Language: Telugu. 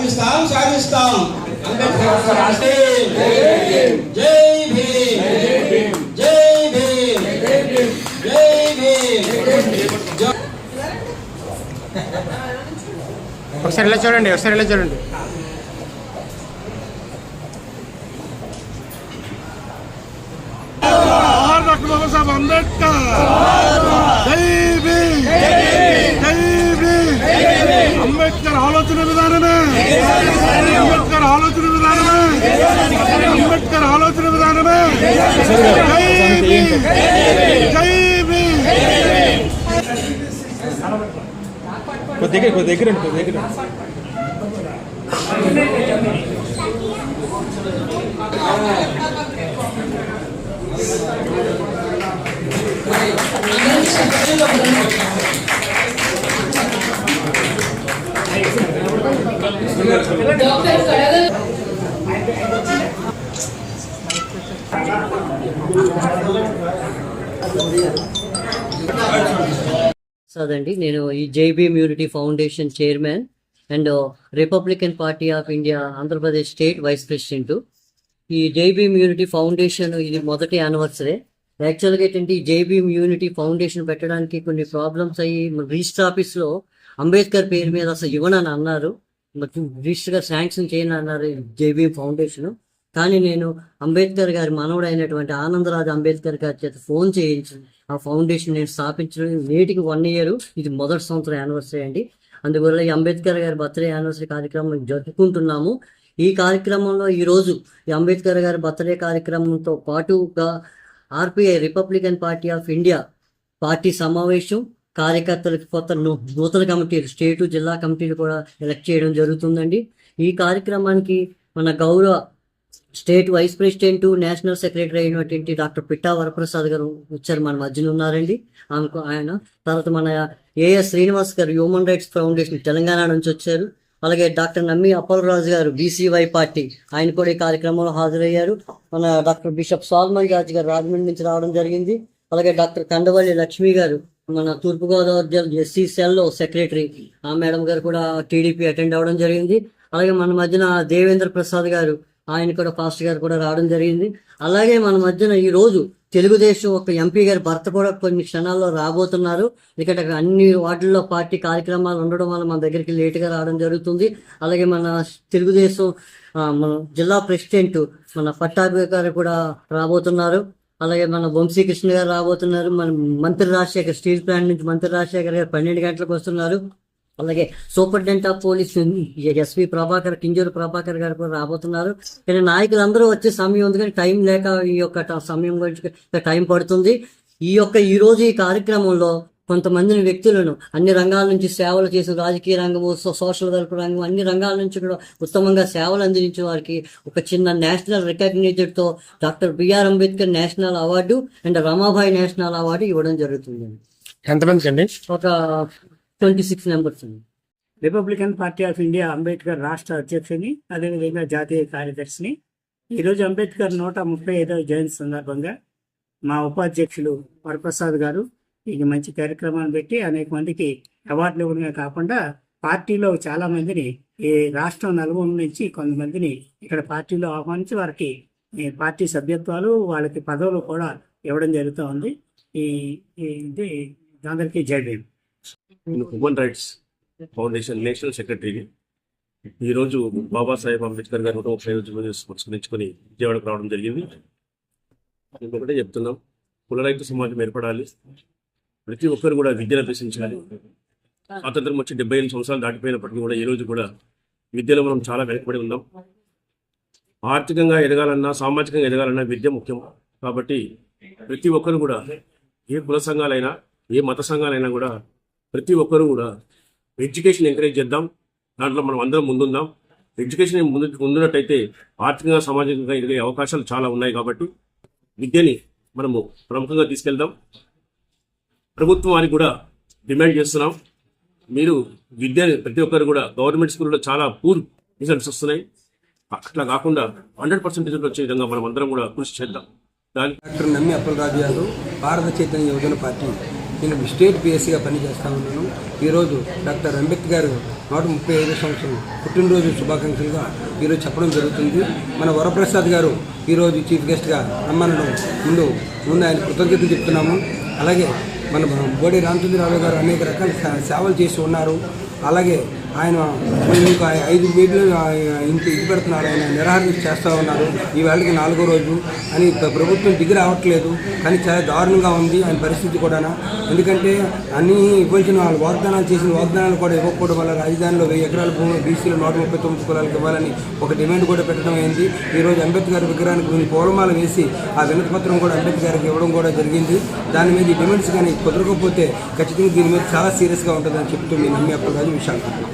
సాధిస్తాం సాధిస్తాం అంబేద్కర్ రాష్ట్రే జై భీమ్ జై భీమ్ జై భీమ్. ఒకసారి ఇలా చూడండి, ఒకసారి ఇలా చూడండి. బాబాసాహెబ్ అంబేద్కర్ జై భీమ్ జై భీమ్. అంబేద్కర్ ఆలోచన విధానమే, అంబేద్కర్ ఆలోచన విధానమే, అంబేద్కర్ ఆలోచన విధానమే. జై భీమ్ జై భీమ్. దగ్గర అదండి, నేను ఈ Jai Bhim Unity Foundation chairman and Republican party of India Andhra Pradesh state vice president. ఈ జై భీమ్ యూనిటీ ఫౌండేషన్ ఇది మొదటి యానివర్సరీ. యాక్చువల్గా ఏంటంటే ఈ జై భీమ్ యూనిటీ ఫౌండేషన్ పెట్టడానికి కొన్ని ప్రాబ్లమ్స్ అయ్యి రిజిస్టర్ ఆఫీస్లో అంబేద్కర్ పేరు మీద అసలు ఇవ్వనని అన్నారు, రిజిస్టర్గా శాంక్షన్ చేయని అన్నారు జై భీమ్ ఫౌండేషన్. కానీ నేను అంబేద్కర్ గారి మనవడు అయినటువంటి ఆనందరాజు అంబేద్కర్ గారి చేత ఫోన్ చేయించి ఆ ఫౌండేషన్ నేను స్థాపించడం నేటికి 1 year, ఇది మొదటి సంవత్సరం యానివర్సరీ అండి. అందువల్ల ఈ అంబేద్కర్ గారి బర్త్డే యానివర్సరీ కార్యక్రమం జరుపుకుంటున్నాము. ఈ కార్యక్రమంలో ఈరోజు ఈ అంబేద్కర్ గారి బర్త్డే కార్యక్రమంతో పాటుగా RPI Republican party of India party సమావేశం, కార్యకర్తలకు కొత్త నూతన కమిటీలు, స్టేటు జిల్లా కమిటీలు కూడా ఎలక్ట్ చేయడం జరుగుతుందండి. ఈ కార్యక్రమానికి మన గౌరవ state vice president, national secretary అయినటువంటి డాక్టర్ పిట్టా వరప్రసాద్ గారు వచ్చారు, మన మధ్యలో ఉన్నారండి. ఆయన తర్వాత మన ఏఎస్ శ్రీనివాస్ గారు హ్యూమన్ రైట్స్ ఫౌండేషన్ తెలంగాణ నుంచి వచ్చారు. అలాగే డాక్టర్ నమ్మి అప్పలరాజు గారు బీసీవై పార్టీ, ఆయన కూడా ఈ కార్యక్రమంలో హాజరయ్యారు. మన డాక్టర్ బిషప్ సాల్మన్ రాజు గారు రాజమండ్రి నుంచి రావడం జరిగింది. అలాగే డాక్టర్ కండవల్లి లక్ష్మి గారు మన తూర్పుగోదావరి జిల్లా ఎస్సీ సెల్లో సెక్రటరీ, ఆ మేడం గారు కూడా టీడీపీ అటెండ్ అవ్వడం జరిగింది. అలాగే మన మధ్యన దేవేంద్ర ప్రసాద్ గారు, ఆయన కూడా ఫాస్ట్ గారు కూడా రావడం జరిగింది. అలాగే మన మధ్యన ఈ రోజు తెలుగుదేశం ఒక ఎంపీ గారి భర్త కూడా కొన్ని క్షణాల్లో రాబోతున్నారు. ఇక్కడ అన్ని వార్డుల్లో పార్టీ కార్యక్రమాలు ఉండడం వల్ల మన దగ్గరికి లేటుగా రావడం జరుగుతుంది. అలాగే మన తెలుగుదేశం మన జిల్లా ప్రెసిడెంట్ మన పట్టాభి గారు కూడా రాబోతున్నారు. అలాగే మన వంశీకృష్ణ గారు రాబోతున్నారు. మన మంత్రి రాజశేఖర్, స్టీల్ ప్లాంట్ నుంచి మంత్రి రాజశేఖర్ గారు 12 గంటలకు వస్తున్నారు. అలాగే superintendent of police SP Prabhakar, Kinjuru Prabhakar గారు కూడా రాబోతున్నారు. కానీ నాయకులందరూ వచ్చే సమయం ఉంది, కానీ టైం లేక ఈ యొక్క సమయం గురించి టైం పడుతుంది. ఈ రోజు ఈ కార్యక్రమంలో కొంతమందిని వ్యక్తులను అన్ని రంగాల నుంచి సేవలు చేసి, రాజకీయ రంగము, సోషల్ వర్క్ రంగం, అన్ని రంగాల నుంచి కూడా ఉత్తమంగా సేవలు అందించే వారికి ఒక చిన్న నేషనల్ రికగ్నిజన్తో doctor BR Ambedkar national award and Ramabai national award ఇవ్వడం జరుగుతుంది. ఎంతమందికి అండి? ఒక 26 members అండి. Republican party of India Ambedkar రాష్ట్ర అధ్యక్షుని, అదేవిధంగా జాతీయ కార్యదర్శిని. ఈరోజు అంబేద్కర్ 135వ జయంతి సందర్భంగా మా ఉపాధ్యక్షులు వరప్రసాద్ గారు ఈ మంచి కార్యక్రమాన్ని పెట్టి అనేక మందికి అవార్డులు ఇవ్వడమే కాకుండా పార్టీలో చాలా మందిని, ఈ రాష్ట్రం నలుమూల నుంచి కొంతమందిని ఇక్కడ పార్టీలో ఆహ్వానించి వారికి పార్టీ సభ్యత్వాలు, వాళ్ళకి పదవులు కూడా ఇవ్వడం జరుగుతూ ఉంది. ఇది అందరికీ Jai Bhim. Human rights foundation national సెక్రటరీని ఈరోజు బాబాసాహెబ్ అంబేద్కర్ గారు 135 పురస్కరించుకొని విజయవాడకు రావడం జరిగింది. ఒకటే చెప్తున్నాం, కులరైతు సమాజం ఏర్పడాలి, ప్రతి ఒక్కరు కూడా విద్యను అభ్యసించాలి. స్వాతంత్రం వచ్చి 75 సంవత్సరాలు దాటిపోయినప్పటికీ కూడా ఈ రోజు కూడా విద్యలో మనం చాలా వెనకబడి ఉన్నాం. ఆర్థికంగా ఎదగాలన్నా, సామాజికంగా ఎదగాలన్నా విద్య ముఖ్యం. కాబట్టి ప్రతి ఒక్కరు కూడా, ఏ కుల సంఘాలైనా, ఏ మత సంఘాలైనా కూడా ప్రతి ఒక్కరు కూడా ఎడ్యుకేషన్ ఎంకరేజ్ చేద్దాం. దాంట్లో మనం అందరం ముందుందాం. ఎడ్యుకేషన్ ముందున్నట్టయితే ఆర్థికంగా, సామాజికంగా ఎదిగే అవకాశాలు చాలా ఉన్నాయి. కాబట్టి విద్యని మనము ప్రముఖంగా తీసుకెళ్దాం. ప్రభుత్వానికి కూడా డిమాండ్ చేస్తున్నాం, మీరు విద్యని ప్రతి ఒక్కరు కూడా, గవర్నమెంట్ స్కూల్లో చాలా పూర్ రిజల్ట్స్ వస్తున్నాయి, అట్లా కాకుండా 100% వచ్చే విధంగా మనం అందరం కూడా కృషి చేద్దాం. డాక్టర్ నమ్మి అప్పలరాజు గారు భారత చైతన్య యువజన పార్టీ నేను స్టేట్ పిఎస్సీగా పనిచేస్తూ ఉన్నాను. ఈరోజు డాక్టర్ అంబేద్కర్ 135 సంవత్సరం పుట్టినరోజు శుభాకాంక్షలుగా ఈరోజు చెప్పడం జరుగుతుంది. మన వరప్రసాద్ గారు ఈరోజు చీఫ్ గెస్ట్గా రమ్మనడం ముందు ఆయన కృతజ్ఞతలు చెప్తున్నాము. అలాగే మన బోడి రామచంద్రరావు గారు అనేక రకాల సేవలు చేసి ఉన్నారు. అలాగే ఆయన మీకు 5 మీటర్లు ఇంటి పెడుతున్నారు. ఆయన నిరాహారం చేస్తూ ఉన్నారు. ఈ వేళకి 4వ రోజు అని ప్రభుత్వం దిగి రావట్లేదు. కానీ చాలా దారుణంగా ఉంది ఆయన పరిస్థితి కూడా. ఎందుకంటే అన్నీ ఇవ్వాల్సిన వాళ్ళు వాగ్దానాలు చేసిన వాగ్దానాలు కూడా ఇవ్వకపోవడం వల్ల రాజధానిలో 1000 ఎకరాల భూమి బీసీలు 139 కులాలకు ఇవ్వాలని ఒక డిమాండ్ కూడా పెట్టడం అయింది. ఈరోజు అంబేద్కర్ విగ్రహానికి కొన్ని పూలమాల వేసి ఆ వినతి పత్రం కూడా అంబేద్కర్కి ఇవ్వడం కూడా జరిగింది. దాని మీద ఈ డిమాండ్స్ కానీ కుదరకపోతే ఖచ్చితంగా దీని మీద చాలా సీరియస్గా ఉంటుందని చెప్తూ మీ నమ్మి అప్పుడు విశాఖపట్నం.